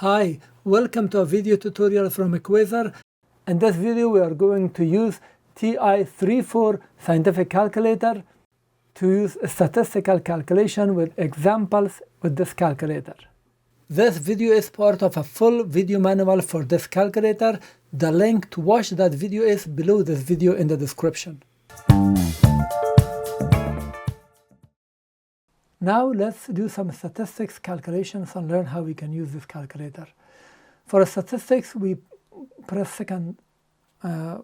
Hi, welcome to a video tutorial from Equator. In this video we are going to use TI-34 scientific calculator to use statistical calculation with examples with this calculator. This video is part of a full video manual for this calculator. The link to watch that video is below this video in the description. Now let's do some statistics calculations and learn how we can use this calculator. For statistics, we press second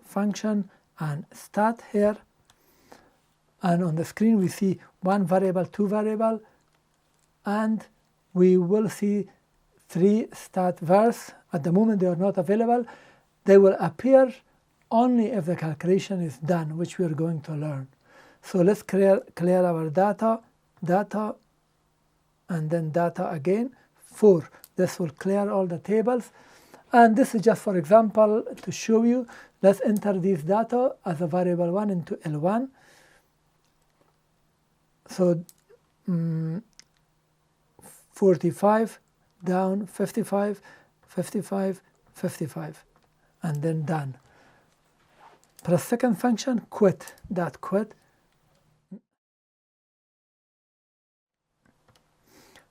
function and stat here. And on the screen we see one variable, two variable, and we will see three stat vars. At the moment they are not available. They will appear only if the calculation is done, which we are going to learn. So let's clear our data, and then data again. 4. This will clear all the tables. And this is just for example to show you. Let's enter these data as a variable 1 into L1. So 45 down 55, 55, 55, and then done. Press second function, quit.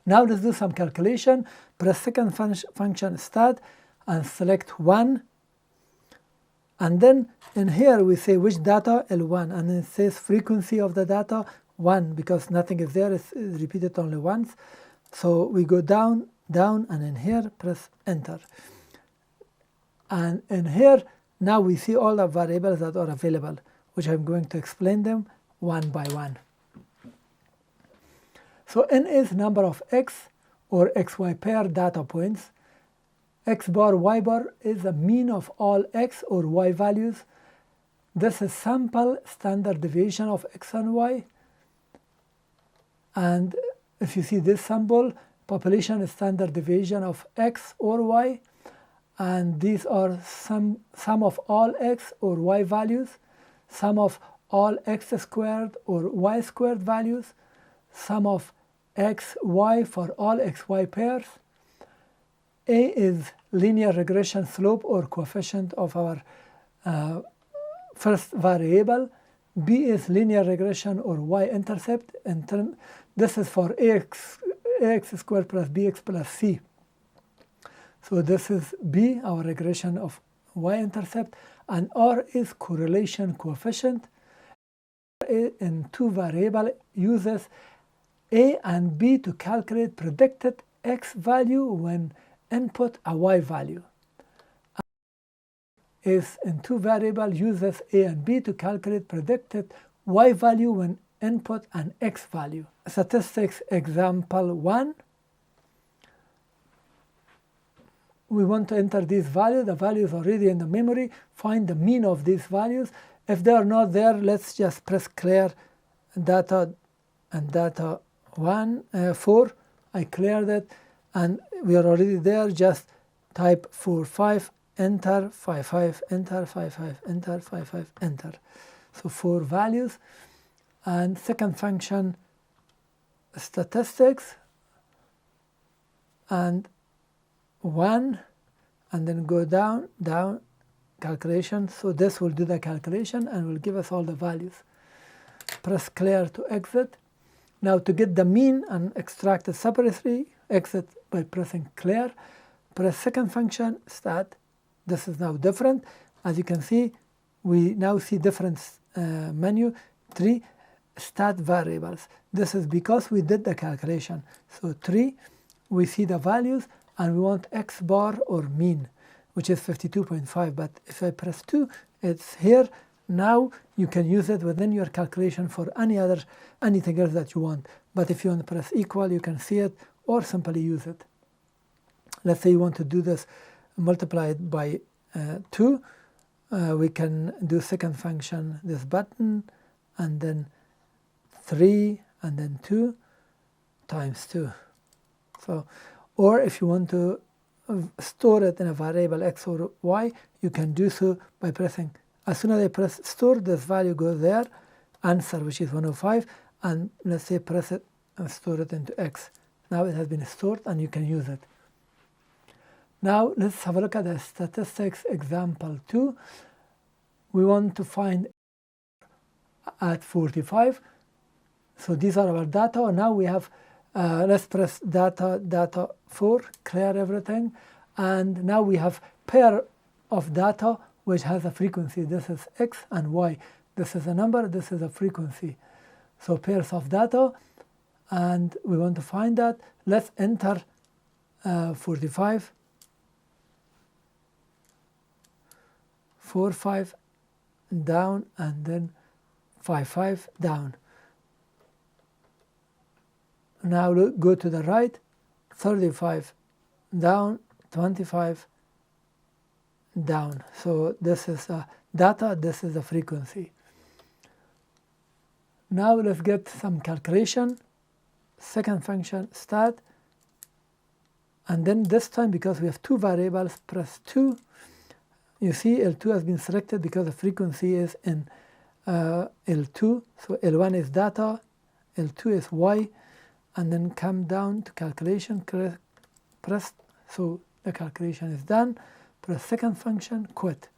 Now let's do some calculation. Press second function stat and select 1. And then in here we say which data, L1, and it says frequency of the data 1 because nothing is there, it's repeated only once. So we go down, and in here press enter. And in here now we see all the variables that are available, which I'm going to explain them one by one. So n is number of x or xy pair data points. X bar, y bar is the mean of all x or y values. This is sample standard deviation of x and y. And if you see this symbol, population is standard deviation of x or y. And these are sum of all x or y values, sum of all x squared or y squared values, sum of x, y for all x, y pairs. A is linear regression slope or coefficient of our first variable. B is linear regression or y-intercept. This is for ax squared plus bx plus c. So this is B, our regression of y-intercept, and R is correlation coefficient. In two variable uses A and B to calculate predicted x value when input a y value. Is in two variable uses A and B to calculate predicted y value when input an x value. Statistics example 1. We want to enter this value. The value is already in the memory. Find the mean of these values. If they are not there, let's just press clear data and data 4. I cleared it and we are already there. Just type 45, enter, 55, enter, 55, enter, 55, enter. So 4 values. And second function statistics and 1, and then go down, calculation. So this will do the calculation and will give us all the values. Press clear to exit. Now to get the mean and extract it separately, exit by pressing clear. Press second function, stat. This is now different. As you can see, we now see different menu, 3 stat variables. This is because we did the calculation. So 3, we see the values, and we want x bar or mean, which is 52.5. But if I press 2, it's here. Now you can use it within your calculation for anything else that you want. But if you want to press equal, you can see it or simply use it. Let's say you want to do this multiplied by 2. We can do second function, this button, and then 3, and then 2 times 2. So, or if you want to store it in a variable x or y, you can do so by pressing. As soon as I press store, this value goes there, answer, which is 105, and let's say press it and store it into x. Now it has been stored and you can use it. Now let's have a look at the statistics example 2. We want to find at 45. So these are our data. Now we have, let's press data 4, clear everything. And now we have pair of data which has a frequency. This is X and Y. This is a number, this is a frequency. So pairs of data, and we want to find that. Let's enter 45, 4, 5 down, and then 5, 5 down. Now go to the right, 35 down, 25 down. So this is data, this is the frequency. Now let's get some calculation. Second function, stat. And then this time, because we have two variables, press 2. You see L2 has been selected because the frequency is in L2. So L1 is data, L2 is Y. And then come down to calculation, press, so the calculation is done. Press second function, quit.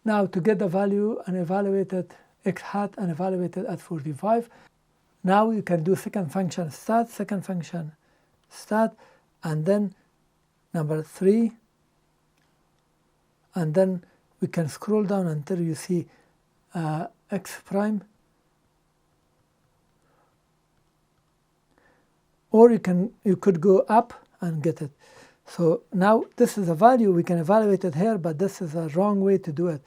Now to get the value and evaluate it, x hat, and evaluate it at 45. Now you can do second function stat, second function stat, and then number 3. And then we can scroll down until you see x prime. Or you could go up and get it. So now this is a value, we can evaluate it here, but this is a wrong way to do it.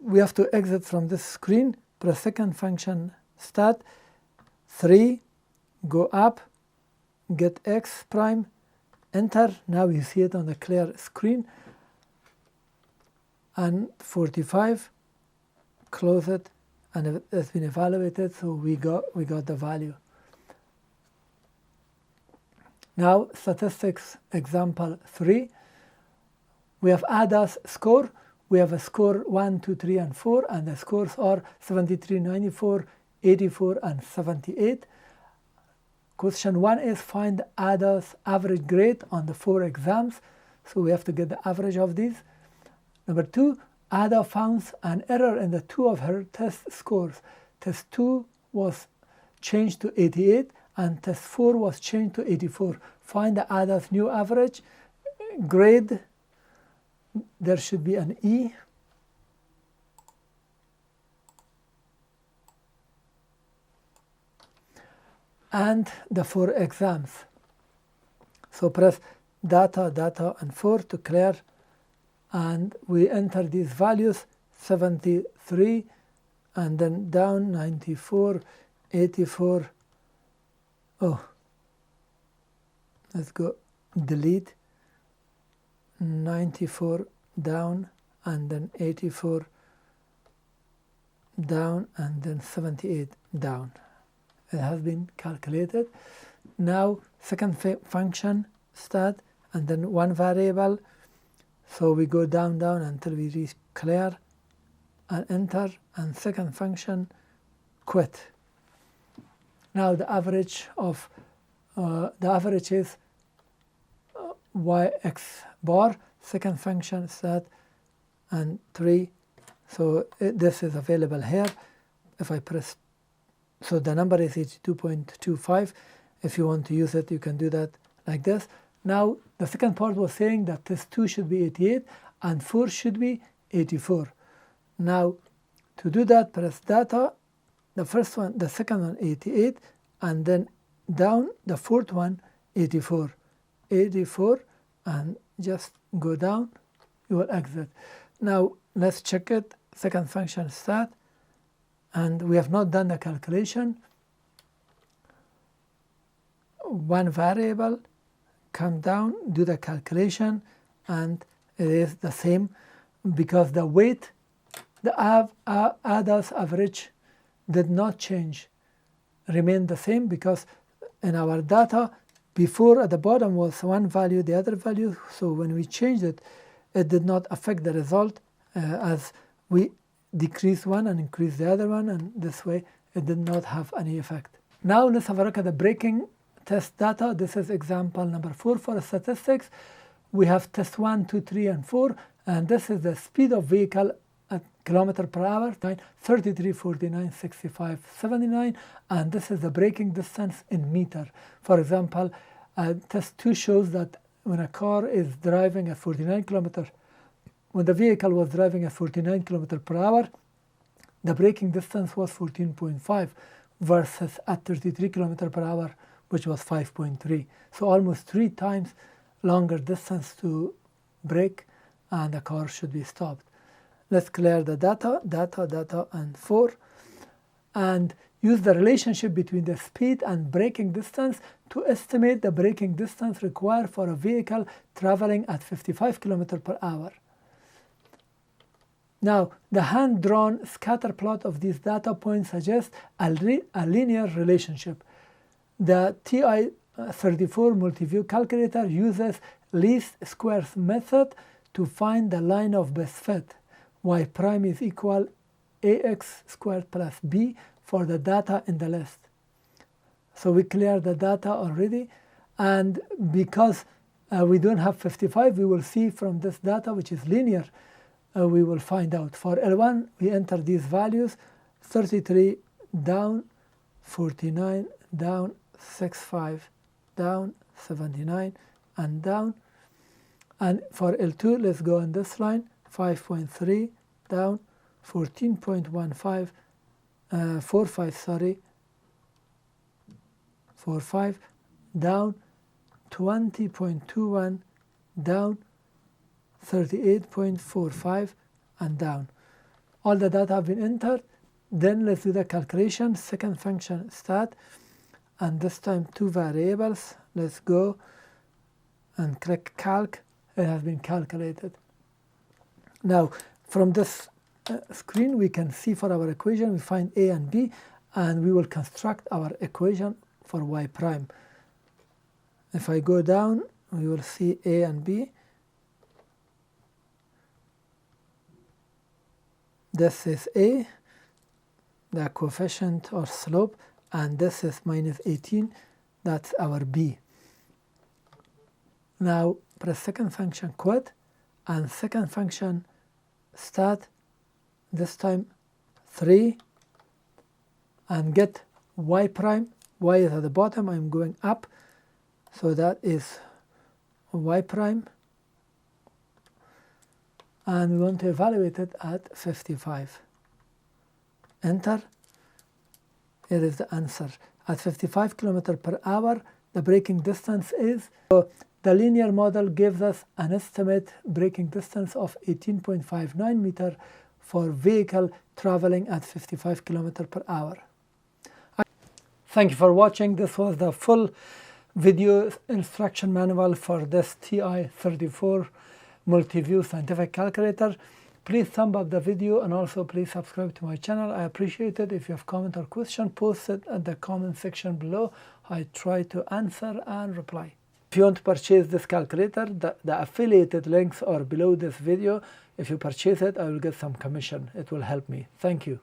We have to exit from this screen, press second function stat, 3, go up, get x prime, enter. Now you see it on the clear screen. And 45, close it, and it has been evaluated, so we got the value. Now, statistics example 3. We have ADAS score. We have a score 1, 2, 3, and 4, and the scores are 73, 94, 84, and 78. Question 1 is find ADAS average grade on the 4 exams. So we have to get the average of these. Number 2, Ada found an error in the 2 of her test scores. Test 2 was changed to 88. And test 4 was changed to 84. Find the Ada's new average grade. There should be an E. And the 4 exams. So press data, and 4 to clear. And we enter these values, 73, and then down, 94, 84. Oh, let's go delete, 94 down, and then 84 down, and then 78 down. It has been calculated. Now second function stat, and then one variable. So we go down until we reach clear, and enter, and second function quit. Now the average of is yx bar, second function stat, and 3. So this is available here. If I press, so the number is 82.25. If you want to use it, you can do that like this. Now the second part was saying that test 2 should be 88 and 4 should be 84. Now to do that, press data. The first one, the second one, 88, and then down, the fourth one, 84. 84, and just go down, you will exit. Now, let's check it, second function stat, and we have not done the calculation. One variable, come down, do the calculation, and it is the same because the weight, the ADAS average did not change, remained the same, because in our data before at the bottom was one value, the other value. So when we changed it, it did not affect the result as we decreased one and increased the other one, and this way it did not have any effect. Now let's have a look at the breaking test data. This is example number 4 for statistics. we have test 1, 2, 3, and 4, and this is the speed of vehicle at kilometer per hour, 33, 49, 65, 79, and this is the braking distance in meter. For example, test 2 shows that when a car is driving at 49 kilometer, when the vehicle was driving at 49 kilometer per hour, the braking distance was 14.5 versus at 33 kilometer per hour, which was 5.3. So almost 3 times longer distance to brake, and the car should be stopped. Let's clear the data, and 4, and use the relationship between the speed and braking distance to estimate the braking distance required for a vehicle traveling at 55 km per hour. Now, the hand-drawn scatter plot of these data points suggests a linear relationship. The TI-34 Multiview calculator uses least squares method to find the line of best fit. Y prime is equal ax squared plus b for the data in the list. So we cleared the data already, and because we don't have 55, we will see from this data, which is linear, we will find out. For L1, we enter these values: 33 down, 49 down, 65 down, 79 and down. And for L2, let's go on this line: 5.3 down, 14.15, 45 down, 20.21 down, 38.45 and down. All the data have been entered. Then let's do the calculation. Second function stat, and this time 2 variables. Let's go and click calc. It has been calculated. Now from this screen we can see for our equation we find a and b, and we will construct our equation for y prime. If I go down, we will see a and b. This is a, the coefficient or slope, and this is minus 18, that's our b. Now press second function quit and second function stat, this time 3, and get y prime. Y is at the bottom, I'm going up, so that is y prime, and we want to evaluate it at 55. Enter. Here is the answer. At 55 km per hour, the braking distance is, so the linear model gives us an estimate braking distance of 18.59 meter for vehicle traveling at 55 km per hour. Thank you for watching. This was the full video instruction manual for this TI-34 Multiview scientific calculator. Please thumb up the video, and also please subscribe to my channel. I appreciate it. If you have comment or question, post it at the comment section below. I try to answer and reply. If you want to purchase this calculator, the affiliated links are below this video. If you purchase it, I will get some commission. It will help me. Thank you.